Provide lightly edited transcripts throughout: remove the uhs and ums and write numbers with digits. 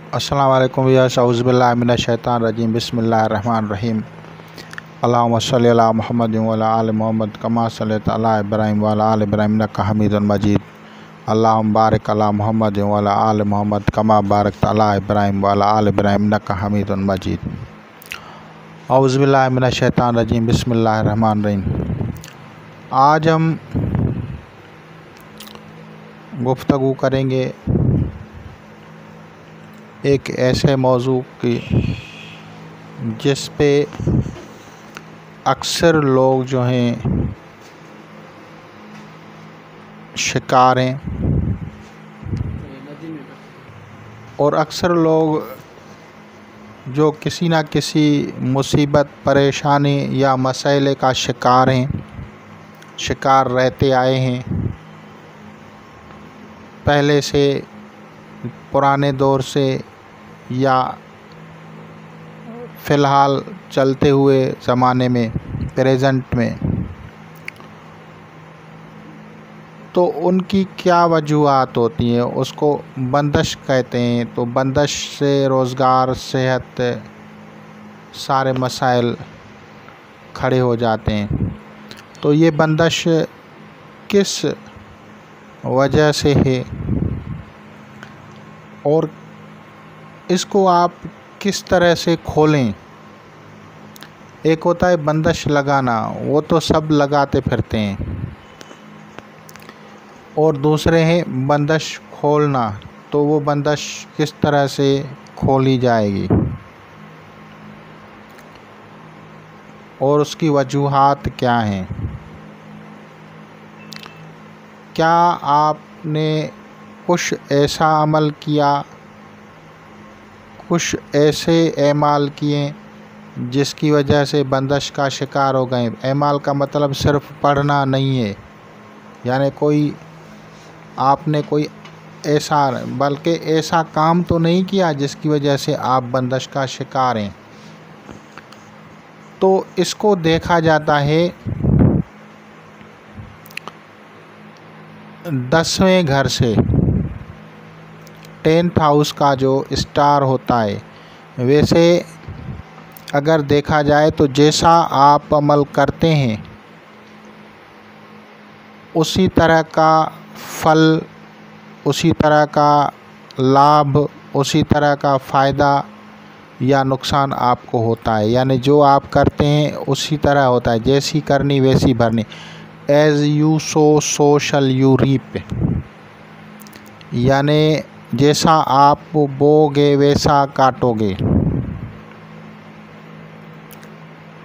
अस्सलाम वालेकुम व्यूअर्स, औज़ु बिल्लाहि मिनश शैतानिर रजीम, बिस्मिल्लाहिर रहमानिर रहीम। अल्लाहुम्मा सल्लि अला मुहम्मद व अला आलि मुहम्मद कमा सल्लैता अला इब्राहीम व अला आलि इब्राहीम इन्नका हमीदुम मजीद। अल्लाहुम्मा बारिक अला मुहम्मद व अला आलि मुहम्मद कमा बारकता अला इब्राहीम व अला आलि इब्राहीम इन्नका हमीदुम मजीद। औज़ु बिल्लाहि मिनश शैतानिर रजीम, बिस्मिल्लाहिर रहमानिर रहीम। आज हम गुफ्तगू करेंगे एक ऐसे मौजू की जिस पे अक्सर लोग जो हैं शिकार हैं और अक्सर लोग जो किसी न किसी मुसीबत, परेशानी या मसले का शिकार रहते आए हैं। पहले से, पुराने दौर से या फ़िलहाल चलते हुए ज़माने में, प्रेजेंट में, तो उनकी क्या वजूहात होती हैं उसको बंदिश कहते हैं। तो बंदिश से रोज़गार, सेहत, सारे मसाइल खड़े हो जाते हैं। तो ये बंदिश किस वजह से है और इसको आप किस तरह से खोलें। एक होता है बंदिश लगाना, वो तो सब लगाते फिरते हैं, और दूसरे हैं बंदिश खोलना। तो वो बंदिश किस तरह से खोली जाएगी और उसकी वजूहात क्या हैं। क्या आपने कुछ ऐसा अमल किया, कुछ ऐसे एमाल किए जिसकी वजह से बंदिश का शिकार हो गए। एमाल का मतलब सिर्फ पढ़ना नहीं है, यानी आपने कोई ऐसा, बल्कि ऐसा काम तो नहीं किया जिसकी वजह से आप बंदिश का शिकार हैं। तो इसको देखा जाता है 10वें घर से, 10th हाउस का जो स्टार होता है। वैसे अगर देखा जाए तो जैसा आप अमल करते हैं उसी तरह का फल, उसी तरह का लाभ, उसी तरह का फ़ायदा या नुकसान आपको होता है। यानी जो आप करते हैं उसी तरह होता है, जैसी करनी वैसी भरनी। As you sow shall you reap, यानी जैसा आप बोगे वैसा काटोगे।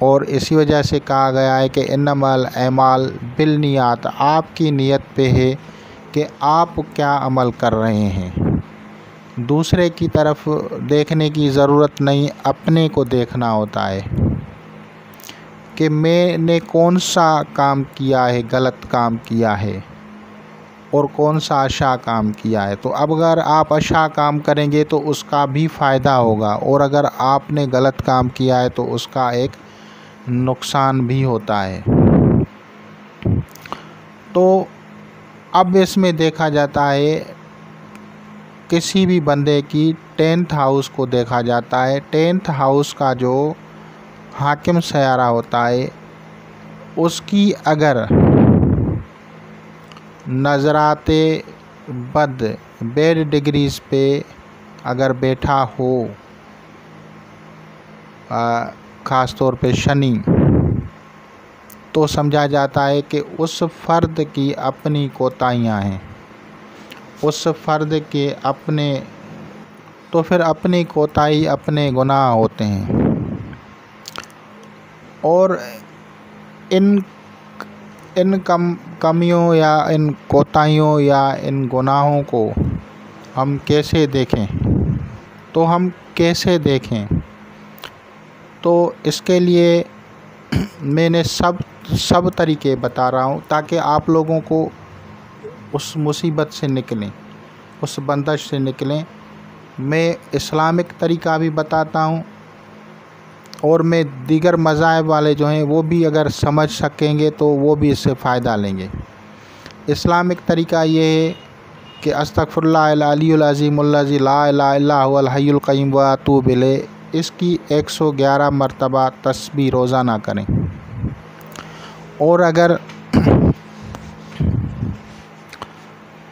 और इसी वजह से कहा गया है कि इन्नमल एमाल बिन्नियात, आपकी नीयत पे है कि आप क्या अमल कर रहे हैं। दूसरे की तरफ देखने की ज़रूरत नहीं, अपने को देखना होता है कि मैंने कौन सा काम किया है, गलत काम किया है और कौन सा अच्छा काम किया है। तो अब अगर आप अच्छा काम करेंगे तो उसका भी फ़ायदा होगा, और अगर आपने गलत काम किया है तो उसका एक नुकसान भी होता है। तो अब इसमें देखा जाता है किसी भी बंदे की 10th हाउस को देखा जाता है। 10th हाउस का जो हाकिम सयारा होता है उसकी अगर नज़राते बद, बैड डिग्रीज़ पे अगर बैठा हो, ख़ास तौर पे शनि, तो समझा जाता है कि उस फ़र्द की अपनी कोताहियाँ हैं, उस फ़र्द के अपने, तो फिर अपनी कोताही, अपने गुनाह होते हैं। और इन कमियों या इन कोताहियों या इन गुनाहों को हम कैसे देखें, तो हम कैसे देखें, तो इसके लिए मैंने सब तरीके बता रहा हूँ ताकि आप लोगों को उस मुसीबत से निकलें, उस बंदिश से निकलें। मैं इस्लामिक तरीका भी बताता हूँ और मैं दीगर मज़ाहिब वाले जो हैं वो भी अगर समझ सकेंगे तो वो भी इससे फ़ायदा लेंगे। इस्लामिक तरीका ये है कि अस्तगफिरुल्लाह अल-अलीयुल अज़ीमुल्लज़ी ला इलाहा इल्ला हुवल हय्युल क़य्यूम व अतूबु इलैह, इसकी 111 मरतबा तस्बीह रोज़ाना करें। और अगर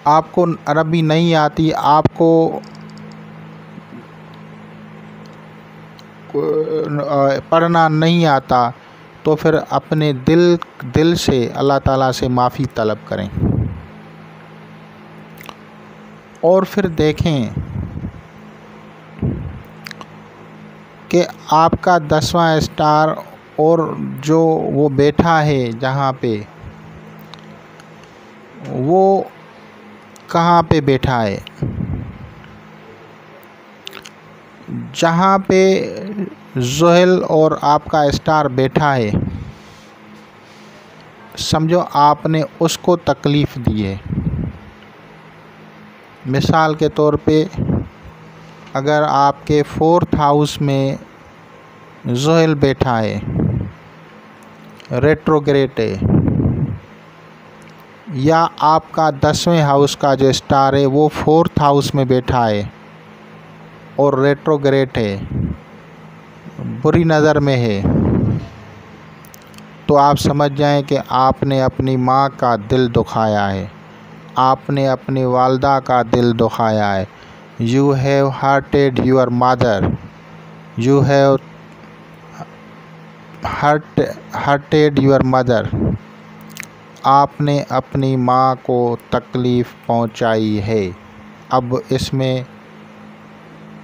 आपको अरबी नहीं आती, आपको पढ़ना नहीं आता, तो फिर अपने दिल से अल्लाह ताला से माफ़ी तलब करें। और फिर देखें कि आपका 10वां स्टार और जो वो बैठा है जहाँ पे, वो कहाँ पे बैठा है। जहाँ पे ज़ुहल और आपका स्टार बैठा है, समझो आपने उसको तकलीफ़ दी है। मिसाल के तौर पे अगर आपके 4th हाउस में ज़ुहल बैठा है, रेट्रोग्रेड है, या आपका 10वें हाउस का जो स्टार है वो 4th हाउस में बैठा है और रेट्रोग्रेड है, बुरी नज़र में है, तो आप समझ जाएं कि आपने अपनी माँ का दिल दुखाया है, आपने अपनी वालदा का दिल दुखाया है। You have hurted your mother, you have hurted your mother, आपने अपनी माँ को तकलीफ़ पहुँचाई है। अब इसमें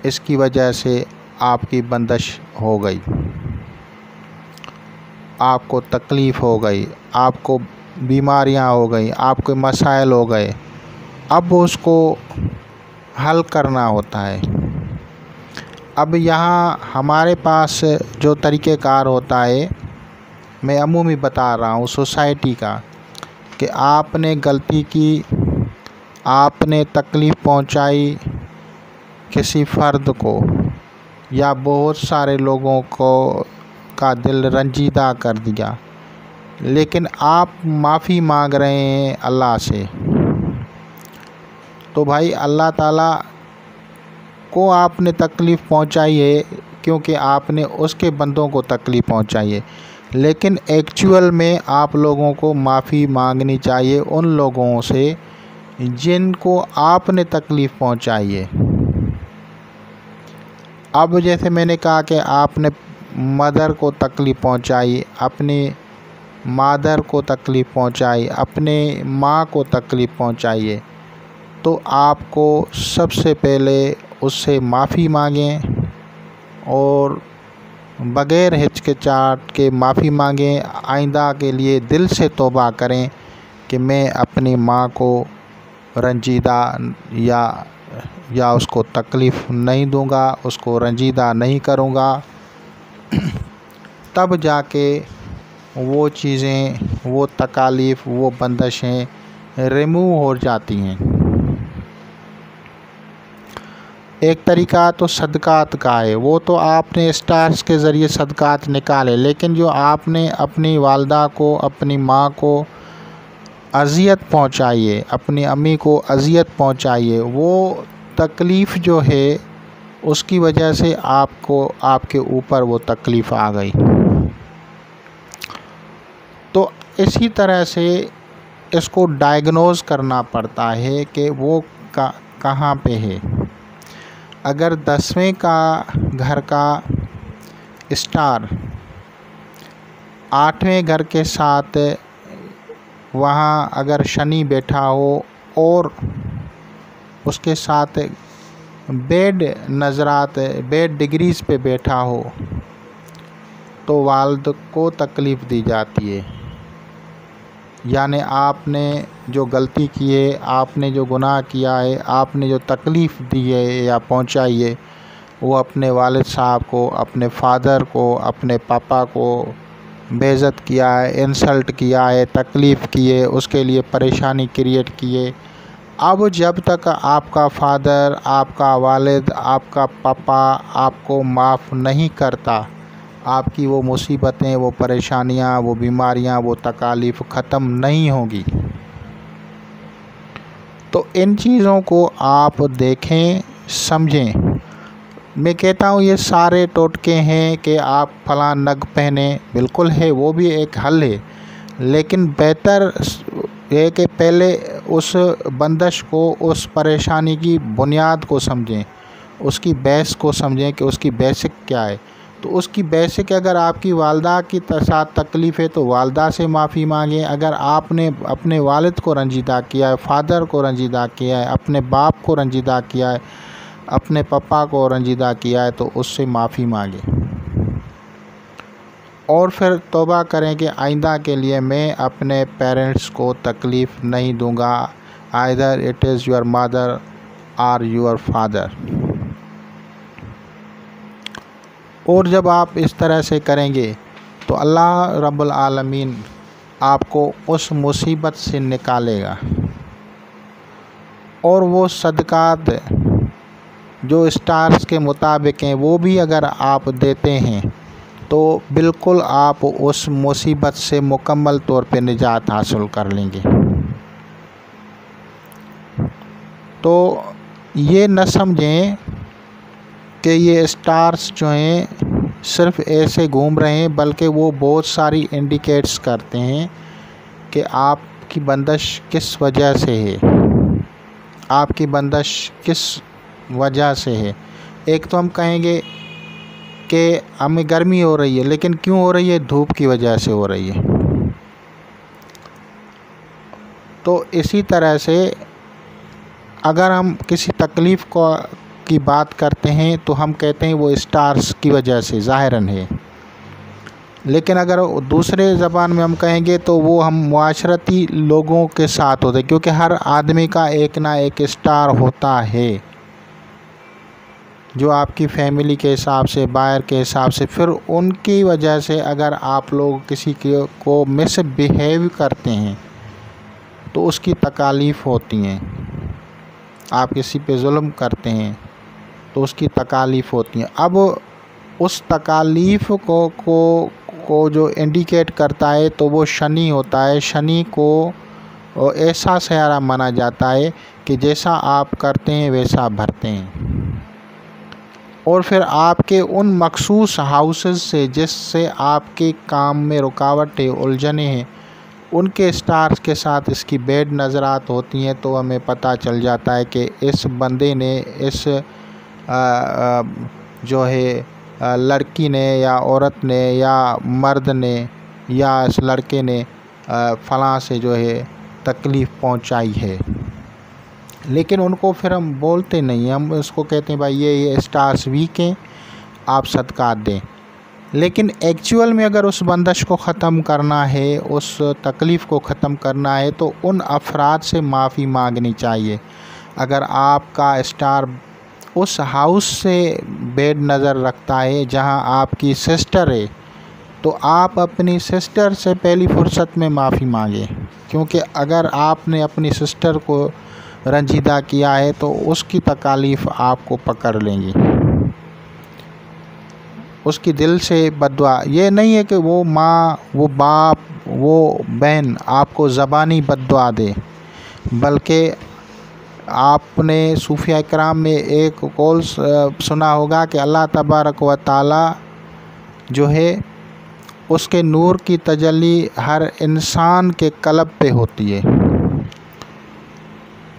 इसकी वजह से आपकी बंदिश हो गई, आपको तकलीफ़ हो गई, आपको बीमारियां हो गई, आपके मसाइल हो गए। अब उसको हल करना होता है। अब यहाँ हमारे पास जो तरीक़ेकार होता है, मैं अमूमी बता रहा हूँ सोसाइटी का, कि आपने गलती की, आपने तकलीफ़ पहुँचाई किसी फ़र्द को या बहुत सारे लोगों को का दिल रंजीदा कर दिया, लेकिन आप माफ़ी मांग रहे हैं अल्लाह से, तो भाई अल्लाह ताला को आपने तकलीफ़ पहुंचाई है क्योंकि आपने उसके बंदों को तकलीफ़ पहुंचाई है। लेकिन एक्चुअल में आप लोगों को माफ़ी मांगनी चाहिए उन लोगों से जिनको आपने तकलीफ़ पहुंचाई है। अब जैसे मैंने कहा कि आपने मदर को तकलीफ़ पहुंचाई, अपनी मादर को तकलीफ़ पहुंचाई, अपने माँ को तकलीफ़ पहुंचाई है, तो आपको सबसे पहले उससे माफ़ी मांगें और बग़ैर हिचकिचाहट के माफ़ी मांगें। आइंदा के लिए दिल से तौबा करें कि मैं अपनी माँ को रंजीदा या उसको तकलीफ़ नहीं दूंगा, उसको रंजीदा नहीं करूँगा। तब जाके वो चीज़ें, वो तकालीफ़, वो बंदिशें रिमूव हो जाती हैं। एक तरीका तो सदक़ात का है, वो तो आपने स्टार्स के ज़रिए सदक़ात निकाले, लेकिन जो आपने अपनी वालदा को, अपनी माँ को अज़ियत पहुँचाई है, अपनी अम्मी को अज़ियत पहुँचाई है, वो तकलीफ़ जो है उसकी वजह से आपके ऊपर वो तकलीफ़ आ गई। तो इसी तरह से इसको डायग्नोज़ करना पड़ता है कि वो कहाँ पे है। अगर 10वें का घर का स्टार 8वें घर के साथ वहाँ अगर शनि बैठा हो और उसके साथ बैड नज़रात, बैड डिग्रीज़ पे बैठा हो, तो वालिद को तकलीफ़ दी जाती है। यानी आपने जो गलती की है, आपने जो गुनाह किया है, आपने जो तकलीफ़ दी है या पहुंचाई है, वो अपने वालिद साहब को, अपने फादर को, अपने पापा को बेइज्जत किया है, इंसल्ट किया है, तकलीफ़ की है, उसके लिए परेशानी क्रिएट की है। अब जब तक आपका फादर, आपका वालिद, आपका पापा आपको माफ़ नहीं करता, आपकी वो मुसीबतें, वो परेशानियाँ, वो बीमारियाँ, वो तकालीफ़ ख़त्म नहीं होगी। तो इन चीज़ों को आप देखें, समझें। मैं कहता हूँ ये सारे टोटके हैं कि आप फलां नग पहने, बिल्कुल है, वो भी एक हल है, लेकिन बेहतर है कि पहले उस बंदिश को, उस परेशानी की बुनियाद को समझें, उसकी बेस को समझें कि उसकी बेसिक क्या है। तो उसकी बेसिक, अगर आपकी वालदा की साथ तकलीफ़ है तो वालदा से माफ़ी मांगें। अगर आपने अपने वालिद को रंजीदा किया है, फादर को रंजीदा किया है, अपने बाप को रंजीदा किया है, अपने पापा को रंजीदा किया है, तो उससे माफ़ी मांगें और फिर तौबा करें कि आइंदा के लिए मैं अपने पेरेंट्स को तकलीफ़ नहीं दूंगा, either it is your mother और योर फादर। और जब आप इस तरह से करेंगे तो अल्लाह रब्बुल आलमीन आपको उस मुसीबत से निकालेगा। और वो सदक़ात जो स्टार्स के मुताबिक हैं वो भी अगर आप देते हैं तो बिल्कुल आप उस मुसीबत से मुकम्मल तौर पे निजात हासिल कर लेंगे। तो ये न समझें कि ये स्टार्स जो हैं सिर्फ ऐसे घूम रहे हैं, बल्कि वो बहुत सारी इंडिकेट्स करते हैं कि आपकी बंदिश किस वजह से है, आपकी बंदिश किस वजह से है। एक तो हम कहेंगे कि हमें गर्मी हो रही है, लेकिन क्यों हो रही है? धूप की वजह से हो रही है। तो इसी तरह से अगर हम किसी तकलीफ़ की बात करते हैं तो हम कहते हैं वो स्टार्स की वजह से ज़ाहिरन है, लेकिन अगर दूसरे ज़बान में हम कहेंगे तो वो हम मुआशरती लोगों के साथ होते हैं, क्योंकि हर आदमी का एक ना एक स्टार होता है जो आपकी फैमिली के हिसाब से, बाहर के हिसाब से, फिर उनकी वजह से अगर आप लोग किसी को मिसबिहेव करते हैं तो उसकी तकालीफ़ होती हैं। आप किसी पे जुल्म करते हैं तो उसकी तकालीफ़ होती हैं। अब उस तकालीफ़ को जो इंडिकेट करता है तो वो शनि होता है। शनि को ऐसा सयारा माना जाता है कि जैसा आप करते हैं वैसा भरते हैं। और फिर आपके उन मखसूस हाउसेस से जिससे आपके काम में रुकावटें, उलझने हैं, उनके स्टार्स के साथ इसकी बैड नज़रात होती हैं, तो हमें पता चल जाता है कि इस बंदे ने, इस जो है लड़की ने या औरत ने या मर्द ने या इस लड़के ने फ़लाँ से जो है तकलीफ़ पहुंचाई है। लेकिन उनको फिर हम बोलते नहीं, हम उसको कहते हैं भाई ये स्टार्स वीक हैं, आप सदक़ात दें। लेकिन एक्चुअल में अगर उस बंदिश को ख़त्म करना है, उस तकलीफ़ को ख़त्म करना है, तो उन अफराद से माफ़ी मांगनी चाहिए। अगर आपका स्टार उस हाउस से बैड नज़र रखता है जहां आपकी सिस्टर है, तो आप अपनी सिस्टर से पहली फ़ुर्सत में माफ़ी मांगें, क्योंकि अगर आपने अपनी सिस्टर को रंजीदा किया है तो उसकी तकालीफ़ आपको पकड़ लेंगी, उसकी दिल से बद्दुआ। ये नहीं है कि वो माँ, वो बाप, वो बहन आपको ज़बानी बद्दुआ दे, बल्कि आपने सूफिया इकराम में एक कौल सुना होगा कि अल्लाह तबारक व तआला जो है उसके नूर की तजल्ली हर इंसान के कल्ब पे होती है,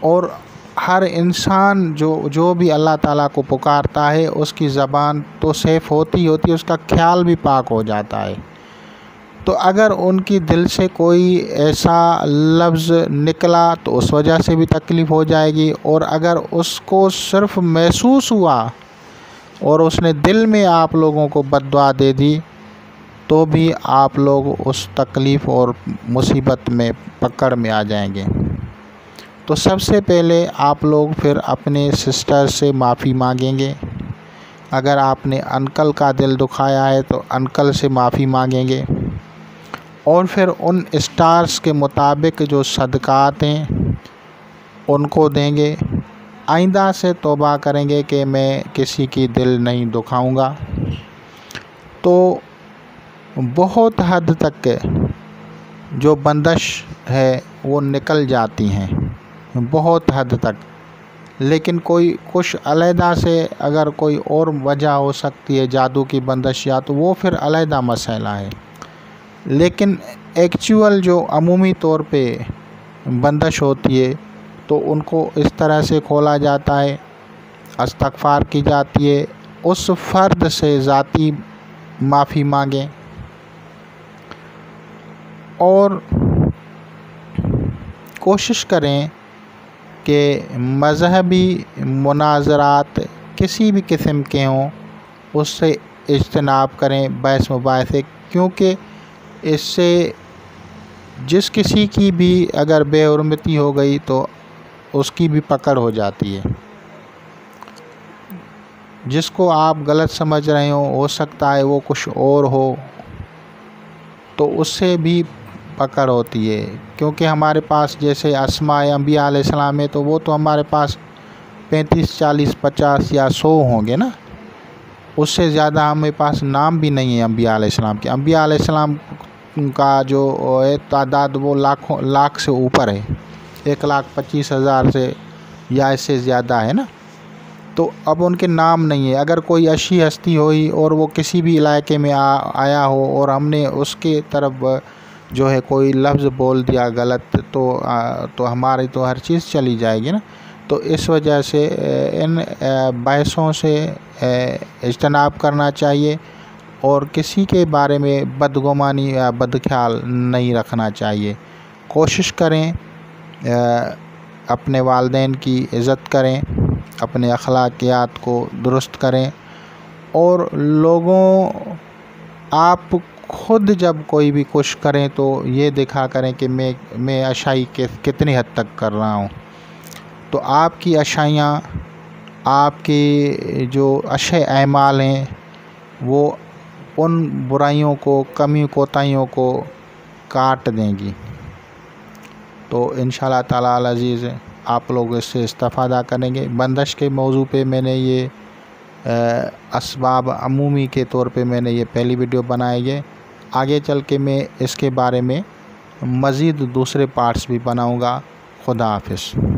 और हर इंसान जो भी अल्लाह ताला को पुकारता है उसकी ज़बान तो सेफ़ होती है, उसका ख्याल भी पाक हो जाता है। तो अगर उनकी दिल से कोई ऐसा लफ्ज़ निकला तो उस वजह से भी तकलीफ़ हो जाएगी, और अगर उसको सिर्फ़ महसूस हुआ और उसने दिल में आप लोगों को बद्दुआ दे दी तो भी आप लोग उस तकलीफ़ और मुसीबत में पकड़ में आ जाएंगे। तो सबसे पहले आप लोग फिर अपने सिस्टर से माफ़ी मांगेंगे। अगर आपने अंकल का दिल दुखाया है तो अंकल से माफ़ी मांगेंगे, और फिर उन स्टार्स के मुताबिक जो सदक़ात हैं उनको देंगे। आइंदा से तौबा करेंगे कि मैं किसी की दिल नहीं दुखाऊंगा। तो बहुत हद तक जो बंदिश है वो निकल जाती हैं। बहुत हद तक। लेकिन कोई कुछ अलहदा से अगर कोई और वजह हो सकती है जादू की बंदिश या, तो वो फिर अलहदा मसला है। लेकिन एक्चुअल जो अमूमी तौर पे बंदिश होती है तो उनको इस तरह से खोला जाता है, इस्तग़फ़ार की जाती है, उस फ़र्द से ज़ाती माफ़ी मांगें और कोशिश करें कि मज़हबी मुनाज़रात किसी भी किस्म के हों उससे इज्तनाब करें, बहस मुबाहिसे, क्योंकि इससे जिस किसी की भी अगर बेहुरमती हो गई तो उसकी भी पकड़ हो जाती है। जिसको आप गलत समझ रहे हो सकता है वो कुछ और हो, तो उससे भी पकड़ होती है। क्योंकि हमारे पास जैसे अस्माए अंबिया अलैहिस्सलाम है तो वो तो हमारे पास 35, 40, 50 या 100 होंगे ना, उससे ज़्यादा हमारे पास नाम भी नहीं है अंबिया अलैहिस्सलाम के। अंबिया अलैहिस्सलाम का जो तादाद वो लाख से ऊपर है, 1,25,000 से या इससे ज़्यादा है ना। तो अब उनके नाम नहीं है। अगर कोई अच्छी हस्ती हुई और वो किसी भी इलाके में आया हो और हमने उसके तरफ जो है कोई लफ्ज़ बोल दिया गलत, तो हमारी तो हर चीज़ चली जाएगी ना। तो इस वजह से इन बहसों से इज्तनाब करना चाहिए और किसी के बारे में बदगुमानी या बदख्याल नहीं रखना चाहिए। कोशिश करें अपने वालिदैन की इज़्ज़त करें, अपने अखलाकियात को दुरुस्त करें और आप खुद जब कोई भी कुछ करें तो ये दिखा करें कि मैं अच्छाई कितनी हद तक कर रहा हूँ। तो आपकी अच्छाइयाँ, आपके जो अच्छे अमाल हैं वो उन बुराइयों को, कमी कोताहियों को काट देंगी। तो इंशाअल्लाह ताला अल अज़ीज़ आप लोग इससे इस्तिफ़ादा करेंगे। बंदिश के मौजू पे मैंने ये असबाब अमूमी के तौर पे मैंने ये पहली वीडियो बनाई है। आगे चल के मैं इसके बारे में मज़ीद दूसरे पार्ट्स भी बनाऊँगा। खुदा हाफ़िज़।